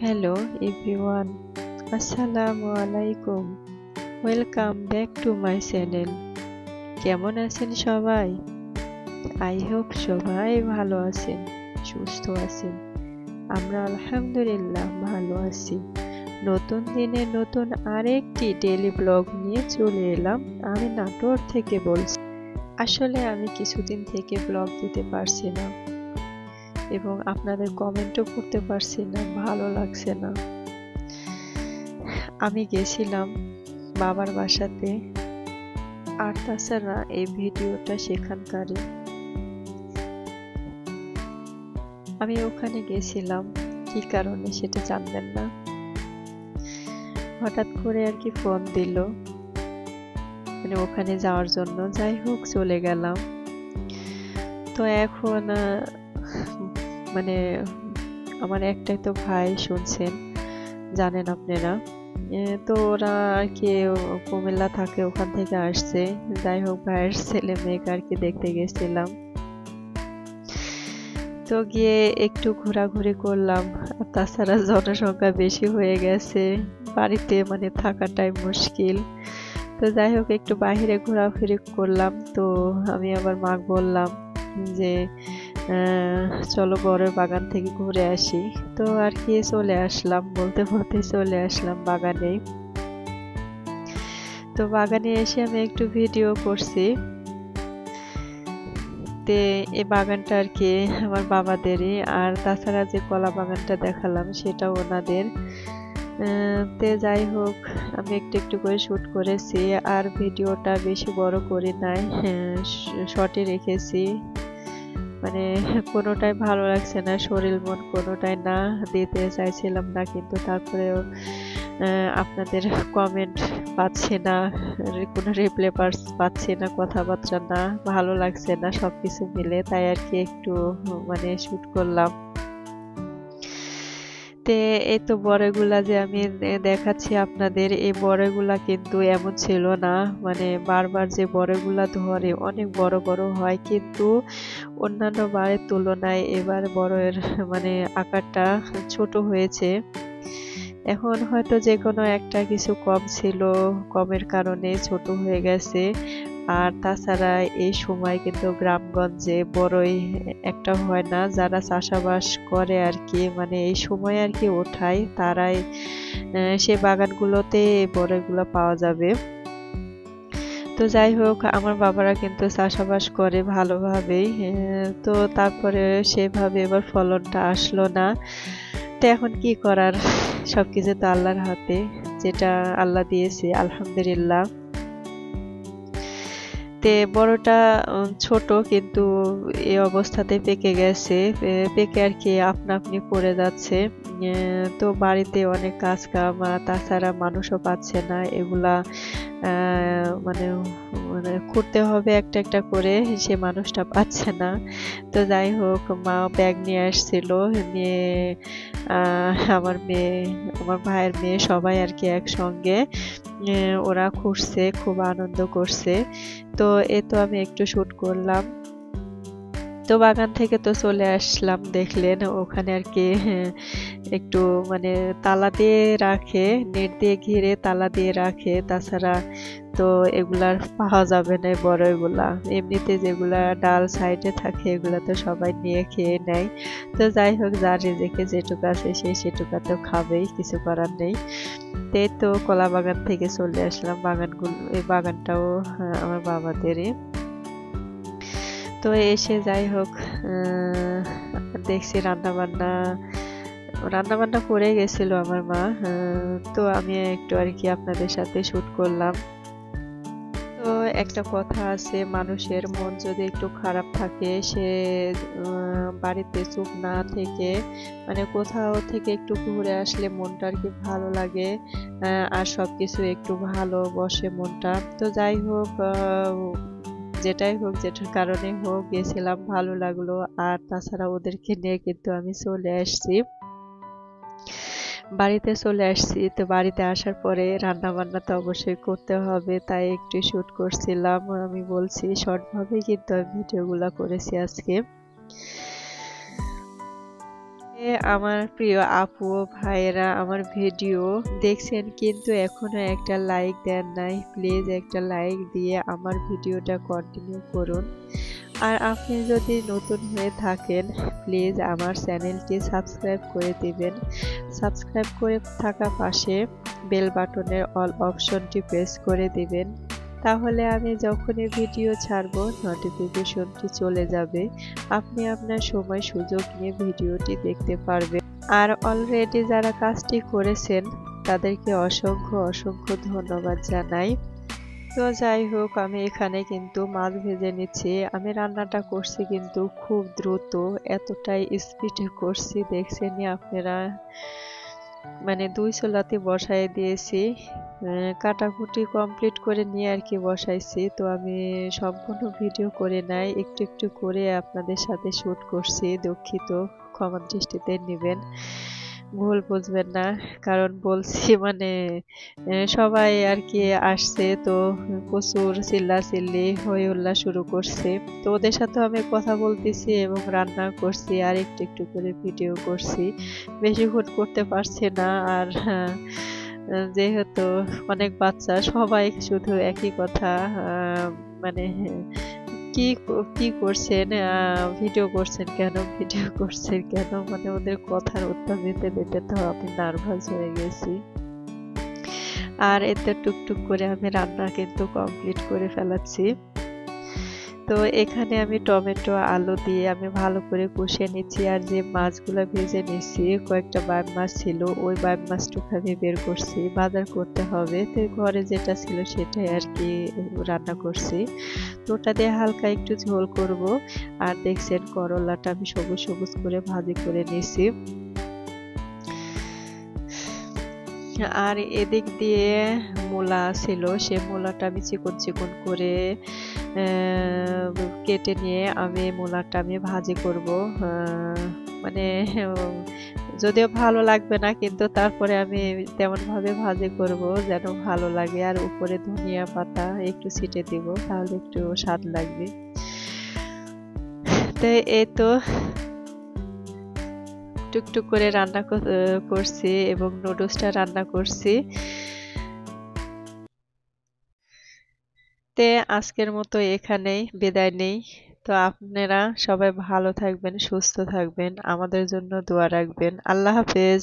Hello everyone, Assalamu alaikum. Welcome back to my channel. কেমন আছেন সবাই? I hope সবাই ভালো আছেন, সুস্থ আছেন। আমরা আলহামদুলিল্লাহ ভালো আছি। নতুন দিনে নতুন আরেকটি ডেইলি ব্লগ নিয়ে চলে এলাম। আমি নাটোর থেকে বলছি। আসলে আমি কিছুদিন থেকে ব্লগ দিতে পারছি না এবং আপনাদের কমেন্টও করতে পারছি না, ভালো লাগছে না। আমি গেছিলাম বাবার বাসাতে, আর তাছাড়া এই ভিডিওটা সেখানকারই। আমি ওখানে গেছিলাম কি কারণে সেটা জানবেন না, হঠাৎ করে আর কি ফোন দিল মানে ওখানে যাওয়ার জন্য। যাই হোক চলে গেলাম। তো এখন মানে আমার একটাই তো ভাই, শুনছেন জানেন আপনারা। তো ওরা আর কি কুমিল্লা থাকে, ওখান থেকে আসছে। যাই হোক ভাইয়ের ছেলে মেয়েকে আর কি দেখতে গেছিলাম। তো গিয়ে একটু ঘোরাঘুরি করলাম। তাছাড়া জনসংখ্যা বেশি হয়ে গেছে, বাড়িতে মানে থাকাটাই মুশকিল। তো যাই হোক একটু বাইরে ঘোরাঘুরি করলাম। তো আমি আবার মাকে বললাম যে চলো বড়ের বাগান থেকে ঘুরে আসি। তো আর কি চলে আসলাম, বলতে বলতে চলে আসলাম বাগানে। তো বাগানে এসে আমি একটু ভিডিও করছি। এই বাগানটা আর কি আমার বাবাদেরই, আর তাছাড়া যে কলা বাগানটা দেখালাম সেটাও ওনাদের। যাই হোক আমি একটু একটু করে শুট করেছি, আর ভিডিওটা বেশি বড় করি নাই, শর্টে রেখেছি। মানে কোনোটাই ভালো লাগছে না, শরীর মন কোনোটাই না, দিতে চাইছিলাম না, কিন্তু তারপরেও আপনাদের কমেন্ট পাচ্ছি না, কোনো রিপ্লাই পাচ্ছি না, কথাবার্তা না, ভালো লাগছে না, সবকিছু মিলে। তাই আর কি একটু মানে শুট করলাম। এই তো বড়গুলা যে আমি দেখাচ্ছি আপনাদের, এই বড়গুলা কিন্তু এমন ছিল না, মানে বারবার যে বড়গুলা ধরে অনেক বড় বড় হয়, কিন্তু অন্যান্য বারের তুলনায় এবার বড়ের মানে আকারটা ছোট হয়েছে। এখন হয়তো যে কোনো একটা কিছু কম ছিল, কমের কারণে ছোট হয়ে গেছে। আর তাছাড়া এই সময় কিন্তু গ্রামগঞ্জে বড়ই একটা হয় না, যারা চাষাবাস করে আর কি, মানে এই সময় আর কি ওঠায়, তারাই সে বাগানগুলোতে বড়ইগুলো পাওয়া যাবে। তো যাই হোক আমার বাবারা কিন্তু চাষাবাস করে ভালোভাবেই। তো তারপরে সেভাবে এবার ফলনটা আসলো না। তো এখন কি করার, সবকিছু তো আল্লাহর হাতে, যেটা আল্লাহ দিয়েছে আলহামদুলিল্লাহ। বড়টা ছোট, কিন্তু এই অবস্থাতে পেকে গেছে, পেকে আর কি আপনা আপনি পড়ে যাচ্ছে। তো বাড়িতে অনেক কাজ কাম, তাছাড়া মানুষও পাচ্ছে না, এগুলা মানে মানে করতে হবে একটা একটা করে, সে মানুষটা পাচ্ছে না। তো যাই হোক মা ব্যাগ নিয়ে আসছিল, নিয়ে আমার মেয়ে, আমার ভাইয়ের মেয়ে সবাই আর কি একসঙ্গে ওরা খুঁড়ছে, খুব আনন্দ করছে। তো তো আমি একটু শুট করলাম। তো বাগান থেকে তো চলে আসলাম, দেখলেন ওখানে আর কি একটু মানে তালা দিয়ে রাখে, নেট দিয়ে ঘিরে তালা দিয়ে রাখে, তাছাড়া তো এগুলার পাওয়া যাবে না বড় এগুলা। এমনিতে যেগুলা ডাল সাইডে থাকে এগুলা তো সবাই নিয়ে খেয়ে নেয়। তো যাই হোক যার রিজিকে যেটুকু আছে সে সেটুকু তো খাবেই, কিছু করার নেই। তো কলা বাগান থেকে চলে আসলাম, এই বাগানটাও আমার বাবাদেরই। তো এসে যাই হোক দেখছি রান্না বান্না করে গেছিল আমার মা। তো আমি একটু আর কি আপনাদের সাথে শুট করলাম। তো একটা কথা আছে, মানুষের মন যদি একটু খারাপ থাকে, সে বাড়িতে চুপ না থেকে মানে কোথাও থেকে একটু ঘুরে আসলে মনটা আর কি ভালো লাগে, আর সবকিছু একটু ভালো বসে মনটা। তো যাই হোক যেটাই হোক, যেটার কারণে হোক গেছিলাম, ভালো লাগলো। আর তাছাড়া ওদেরকে নিয়ে কিন্তু আমি চলে আসছি, বাড়িতে চলে আসছি। তো বাড়িতে আসার পরে রান্না বান্না তো অবশ্যই করতে হবে, তাই একটু শুট করছিলাম। আমি বলছি শর্ট ভাবে কিন্তু আমি ভিডিওগুলো করেছি আজকে। আমার প্রিয় আপু ও ভাইয়েরা আমার ভিডিও দেখছেন কিন্তু এখনো একটা লাইক দেন নাই, প্লিজ একটা লাইক দিয়ে আমার ভিডিওটা কন্টিনিউ করুন। আর আপনি যদি নতুন হয়ে থাকেন প্লিজ আমার চ্যানেলটি সাবস্ক্রাইব করে দিবেন। সাবস্ক্রাইব করে থাকা পাশে বেল বাটনের অল অপশনটি প্রেস করে দিবেন, তাহলে আমি যখনই ভিডিও ছাড়বো নোটিফিকেশনটি চলে যাবে, আপনি আপনার সময় সুযোগ নিয়ে ভিডিওটি দেখতে পারবেন। আর অলরেডি যারা কাজটি করেছেন তাদেরকে অসংখ্য অসংখ্য ধন্যবাদ জানাই। তো যাই হোক, আমি এখানে কিন্তু মাছ ভেজে নিচ্ছি। আমি রান্নাটা করছি কিন্তু খুব দ্রুত, এতটাই স্পিডে করছি দেখছেনই আপনারা। মানে 2 চুলাতে বসায় দিয়েছি, কাটাকুটি কমপ্লিট করে নিয়ে আর কি বসাইছি। তো আমি সম্পূর্ণ ভিডিও করে নাই, একটু একটু করে আপনাদের সাথে শ্যুট করছি, দুঃখিত, ক্ষমা দৃষ্টিতে নেবেন, ভুল বুঝবেন না। কারণ বলছি মানে সবাই আর কি আসছে, তো প্রচুর চিল্লাচিল্লি হই হুল্লা শুরু করছে। তো ওদের সাথে আমি কথা বলতেছি এবং রান্না করছি আর একটু একটু করে ভিডিও করছি, বেশিক্ষণ করতে পারছি না। আর যেহেতু অনেক বাচ্চা, সবাই শুধু একই কথা, মানে কি কি করছেন, ভিডিও করছেন কেন, ভিডিও করছেন কেন, মানে ওদের কথার উত্তর দিতে দিতে তো আমি নার্ভাস হয়ে গেছি। আর এতে টুকটুক করে আমি রান্না কিন্তু কমপ্লিট করে ফেলাচ্ছি। তো এখানে আমি টমেটো আলু দিয়ে আমি ভালো করে কষিয়ে নিচ্ছি। আর যে মাছগুলো ভেজে নিচ্ছি, কয়েকটা বাইম মাছ ছিল, ওই বাইম মাছটুকু আমি বের করছি, বাজার করতে হবে, তো ঘরে যেটা ছিল সেটাই আর কি রান্না করছি। তো ওটা দিয়ে হালকা একটু ঝোল করব। আর দেখছেন করলাটা আমি সবুজ সবুজ করে ভাজি করে নিয়েছি। আর এদিক দিয়ে মূলা ছিল, সে মূলাটা আমি চিকন চিকন করে কেটে নিয়ে আমি মূলাটা আমি ভাজি করব। মানে যদিও ভালো লাগবে না, কিন্তু তারপরে আমি তেমন ভাবে ভাজি করব যেন ভালো লাগে। আর উপরে ধনিয়া পাতা একটু ছিটে দিব, তাহলে একটু স্বাদ লাগবে। তো এই তো টুকটুক করে রান্না করছি এবং নুডলসটা রান্না করছি। তে আজকের মতো এখানেই বিদায় নেই। তো আপনারা সবাই ভালো থাকবেন, সুস্থ থাকবেন, আমাদের জন্য দোয়া রাখবেন। আল্লাহ হাফেজ।